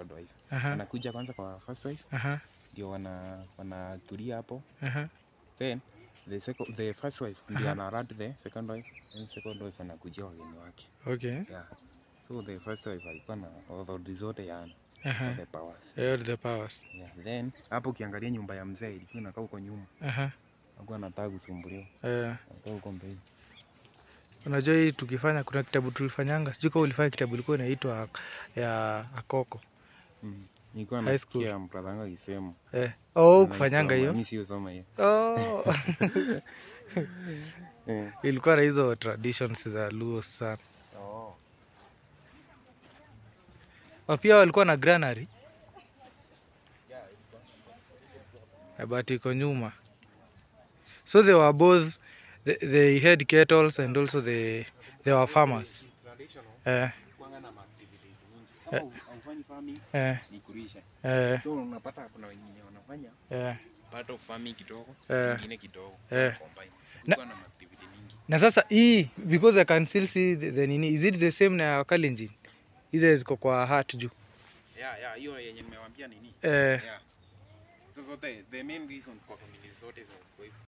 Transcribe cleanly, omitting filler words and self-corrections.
second wife. Wanakuja kwanza kwa first wife. Ndio wanatulia hapo. Then the first wife ndio anarat the second wife. Then second wife anakuja wageni wake. Okay. Yeah. So the first wife alikuwa na authority zote yani. The powers. The powers. Yeah. Then hapo ukiangalia nyumba ya mzee ilikuwa inakaa huko nyuma. Hakuwa anataka kusumbuliwa. Hapo huko mbele. Unajua hii tukifanya kuna kitabu tulifanyanga. Sijui kama ulifanya kitabu ilikuwa inaitwa ya Akoko. Nilikuwa nasikia mbrother akisema. Kufanyanga hiyo. Mimi sio soma hiyo. Ilikuwa na hizo traditions za Luo sana. Pia walikuwa na granary. But iko nyuma. So they were both they had kettles and also they were farmers. So unapata kuna wengine wanafanya part of farming kidogo, wengine kidogo, combine. Kulikuwa na activity mingi. Na sasa hii because I can still see the nini, is it the same na Kalenjin? Hizo ziko kwa heart juu. Yeah, hiyo yenye nimewaambia nini? Yeah. So zote the main reason kwa community zote ziko hivyo.